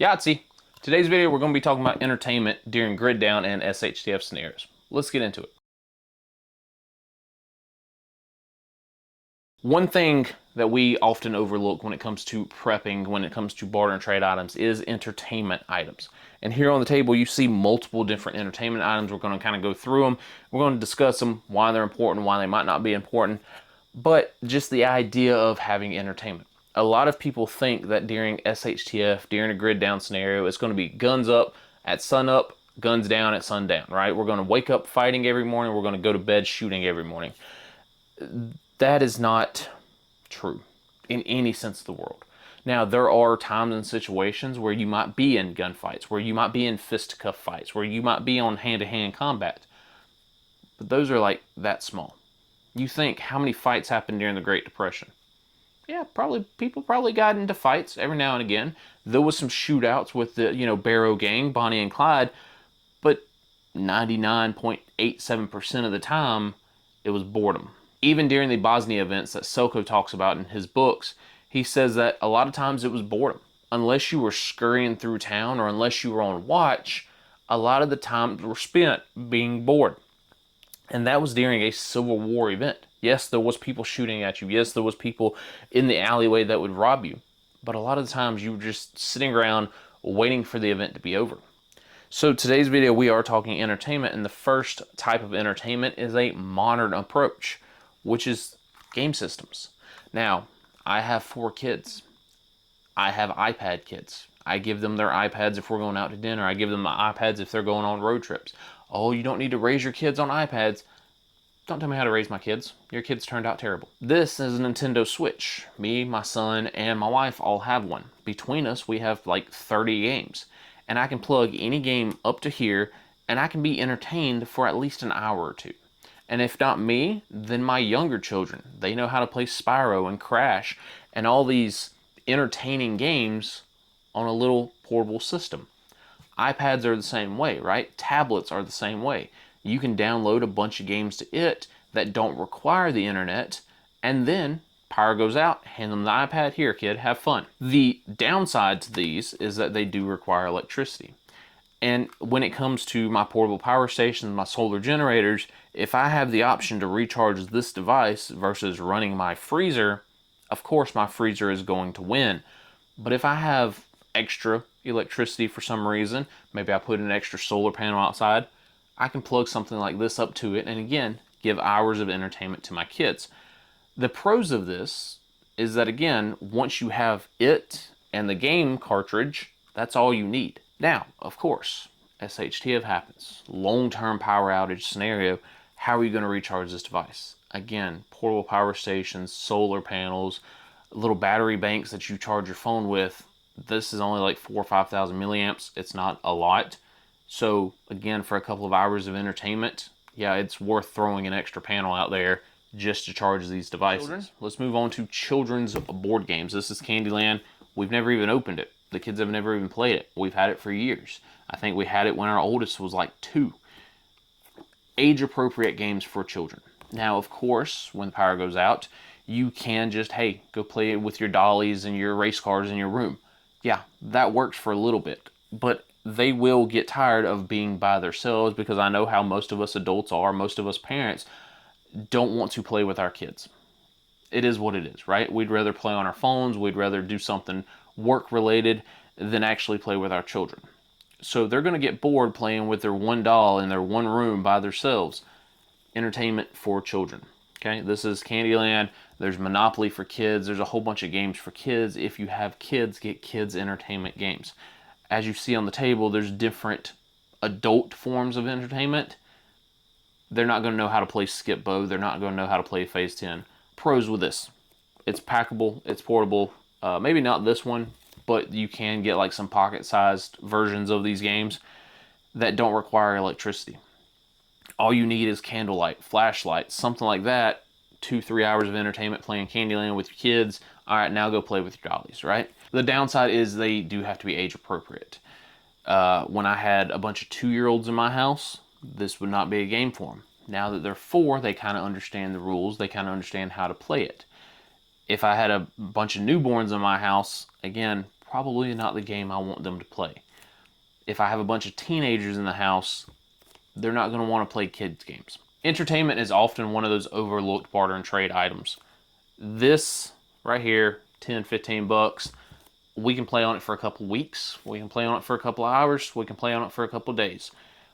Yahtzee! Today's video we're going to be talking about entertainment during grid down and SHTF scenarios. Let's get into it. One thing that we often overlook when it comes to prepping, when it comes to barter and trade items, is entertainment items. And here on the table you see multiple different entertainment items. We're going to kind of go through them. We're going to discuss them, why they're important, why they might not be important, but just the idea of having entertainment. A lot of people think that during SHTF, during a grid down scenario, it's going to be guns up at sun up, guns down at sundown, right? We're going to wake up fighting every morning. We're going to go to bed shooting every morning. That is not true in any sense of the world. Now, there are times and situations where you might be in gunfights, where you might be in fisticuff fights, where you might be on hand-to-hand combat. But those are like that small. You think, how many fights happened during the Great Depression? Yeah, people probably got into fights every now and again. There was some shootouts with the, Barrow Gang, Bonnie and Clyde, but 99.87% of the time, it was boredom. Even during the Bosnia events that Selko talks about in his books, he says that a lot of times it was boredom. Unless you were scurrying through town or unless you were on watch, a lot of the times were spent being bored. And that was during a Civil War event. Yes, there was people shooting at you. Yes, there was people in the alleyway that would rob you. But a lot of the times you were just sitting around waiting for the event to be over. So today's video we are talking entertainment, and the first type of entertainment is a modern approach, which is game systems. Now, I have 4 kids. I have iPad kids. I give them their iPads if we're going out to dinner. I give them my iPads if they're going on road trips. Oh, you don't need to raise your kids on iPads. Don't tell me how to raise my kids. Your kids turned out terrible. This is a Nintendo Switch. Me, my son, and my wife all have one. Between us, we have like 30 games. And I can plug any game up to here, and I can be entertained for at least an hour or two. And if not me, then my younger children. They know how to play Spyro and Crash and all these entertaining games on a little portable system. iPads are the same way, right? Tablets are the same way. You can download a bunch of games to it that don't require the internet, and then power goes out, hand them the iPad, here kid, have fun. The downside to these is that they do require electricity. And when it comes to my portable power stations, my solar generators, if I have the option to recharge this device versus running my freezer, of course my freezer is going to win. But if I have extra electricity for some reason, maybe I put an extra solar panel outside, I can plug something like this up to it and again, give hours of entertainment to my kids. The pros of this is that again, once you have it and the game cartridge, that's all you need. Now, of course, SHTF happens. Long-term power outage scenario, how are you going to recharge this device? Again, portable power stations, solar panels, little battery banks that you charge your phone with. This is only like 4,000 or 5,000 milliamps. It's not a lot. So again, for a couple of hours of entertainment, yeah, it's worth throwing an extra panel out there just to charge these devices. Let's move on to children's board games. This is Candyland. We've never even opened it. The kids have never even played it. We've had it for years. I think we had it when our oldest was like 2. Age-appropriate games for children. Now, of course, when the power goes out, you can just, hey, go play it with your dollies and your race cars in your room. Yeah, that works for a little bit, but they will get tired of being by themselves, because I know how most of us adults are, most of us parents don't want to play with our kids. It is what it is, right? We'd rather play on our phones, we'd rather do something work-related than actually play with our children. So they're going to get bored playing with their one doll in their one room by themselves. Entertainment for children. Okay, this is Candyland. There's Monopoly for kids. There's a whole bunch of games for kids. If you have kids, get kids entertainment games. As you see on the table, there's different adult forms of entertainment. They're not going to know how to play Skip Bo. They're not going to know how to play Phase 10. Pros with this. It's packable. It's portable. Maybe not this one, but you can get like some pocket-sized versions of these games that don't require electricity. All you need is candlelight, flashlight, something like that. 2-3 hours of entertainment playing Candyland with your kids. All right, now go play with your dollies, right? The downside is they do have to be age appropriate. When I had a bunch of 2-year-olds in my house, this would not be a game for them. Now that they're 4, they kind of understand the rules. They kind of understand how to play it. If I had a bunch of newborns in my house, again, probably not the game I want them to play. If I have a bunch of teenagers in the house, they're not going to want to play kids games. Entertainment is often one of those overlooked barter and trade items. This right here, 10, 15 bucks, we can play on it for a couple weeks, we can play on it for a couple hours, we can play on it for a couple days.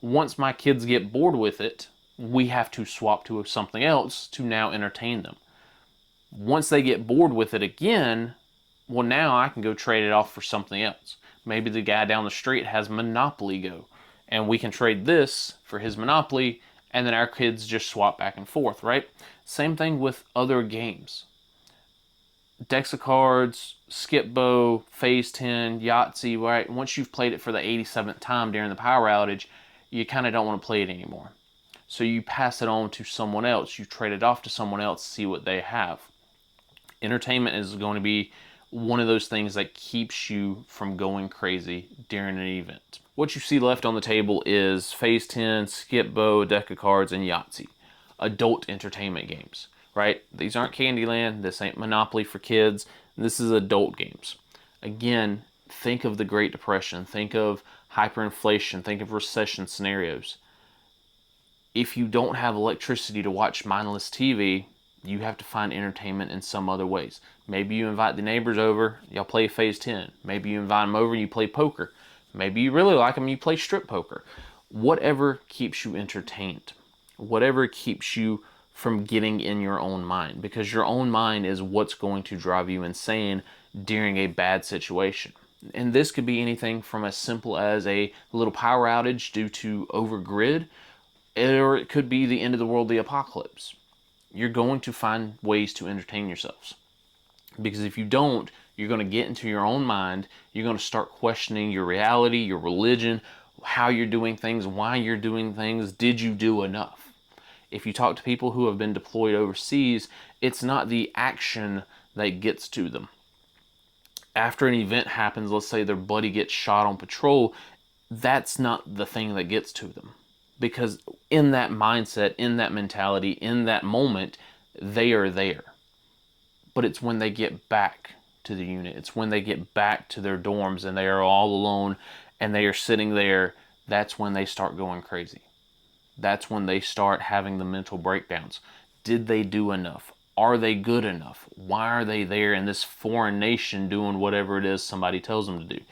Once my kids get bored with it, we have to swap to something else to now entertain them. Once they get bored with it again, well, now I can go trade it off for something else. Maybe the guy down the street has Monopoly Go, and we can trade this for his Monopoly, and then our kids just swap back and forth, right? Same thing with other games. Decks of cards, Skip-Bo, Phase 10, Yahtzee, right? Once you've played it for the 87th time during the power outage, you kind of don't want to play it anymore. So you pass it on to someone else. You trade it off to someone else to see what they have. Entertainment is going to be one of those things that keeps you from going crazy during an event. What you see left on the table is Phase 10, Skip-Bo, deck of cards, and Yahtzee. Adult entertainment games, right? These aren't Candyland. This ain't Monopoly for kids. This is adult games. Again, think of the Great Depression. Think of hyperinflation. Think of recession scenarios. If you don't have electricity to watch mindless TV, you have to find entertainment in some other ways. Maybe you invite the neighbors over, y'all play Phase 10. Maybe you invite them over and you play poker. Maybe you really like them and you play strip poker. Whatever keeps you entertained. Whatever keeps you from getting in your own mind. Because your own mind is what's going to drive you insane during a bad situation. And this could be anything from as simple as a little power outage due to overgrid, or it could be the end of the world, the apocalypse. You're going to find ways to entertain yourselves. Because if you don't, you're going to get into your own mind. You're going to start questioning your reality, your religion, how you're doing things, why you're doing things. Did you do enough? If you talk to people who have been deployed overseas, it's not the action that gets to them. After an event happens, let's say their buddy gets shot on patrol, that's not the thing that gets to them. Because in that mindset, in that mentality, in that moment, they are there. But it's when they get back to the unit, it's when they get back to their dorms and they are all alone and they are sitting there, that's when they start going crazy. That's when they start having the mental breakdowns. Did they do enough? Are they good enough? Why are they there in this foreign nation doing whatever it is somebody tells them to do?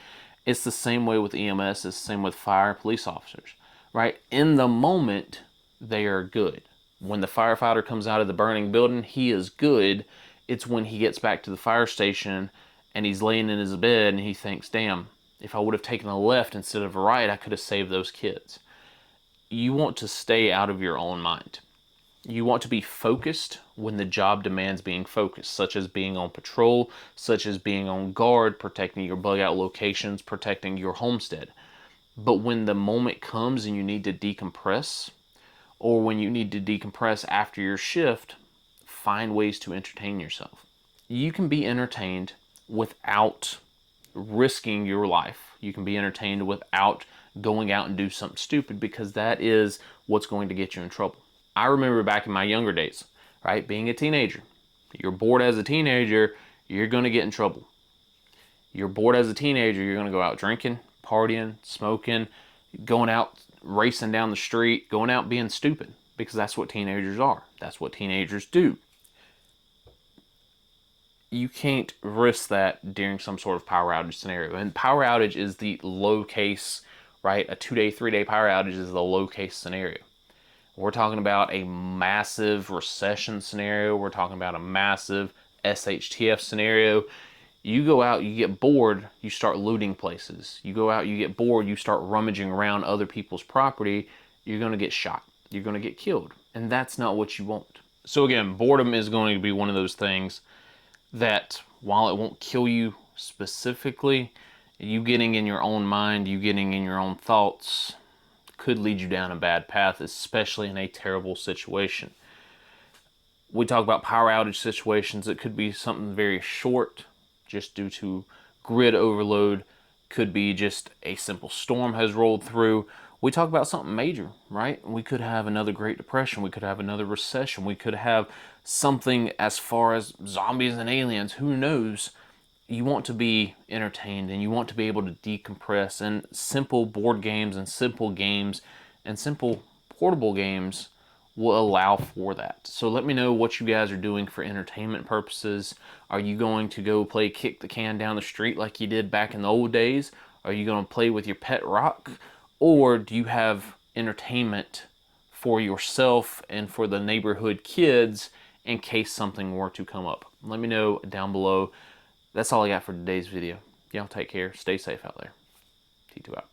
It's the same way with EMS, it's the same with fire, police officers. Right? In the moment, they are good. When the firefighter comes out of the burning building, he is good. It's when he gets back to the fire station and he's laying in his bed and he thinks, damn, if I would have taken a left instead of a right, I could have saved those kids. You want to stay out of your own mind. You want to be focused when the job demands being focused, such as being on patrol, such as being on guard, protecting your bug out locations, protecting your homestead. But when the moment comes and you need to decompress, or when you need to decompress after your shift, find ways to entertain yourself. You can be entertained without risking your life. You can be entertained without going out and do something stupid, because that is what's going to get you in trouble. I remember back in my younger days, right, being a teenager. You're bored as a teenager, you're going to get in trouble. You're bored as a teenager, you're going to go out drinking, partying, smoking, going out racing down the street, going out being stupid, because that's what teenagers are. That's what teenagers do. You can't risk that during some sort of power outage scenario. And power outage is the low case, right? A 2-day, 3-day power outage is the low case scenario. We're talking about a massive recession scenario. We're talking about a massive SHTF scenario. You go out, you get bored, you start looting places. You go out, you get bored, you start rummaging around other people's property, you're going to get shot. You're going to get killed. And that's not what you want. So again, boredom is going to be one of those things that, while it won't kill you specifically, you getting in your own mind, you getting in your own thoughts, could lead you down a bad path, especially in a terrible situation. We talk about power outage situations. It could be something very short, just due to grid overload. Could be just a simple storm has rolled through. We talk about something major, right? We could have another Great Depression. We could have another recession. We could have something as far as zombies and aliens. Who knows? you want to be entertained and you want to be able to decompress, and simple board games and simple games and simple portable games will allow for that. So let me know what you guys are doing for entertainment purposes. Are you going to go play kick the can down the street like you did back in the old days? Are you going to play with your pet rock? Or do you have entertainment for yourself and for the neighborhood kids in case something were to come up? Let me know down below. That's all I got for today's video. Y'all take care. Stay safe out there. T2 out.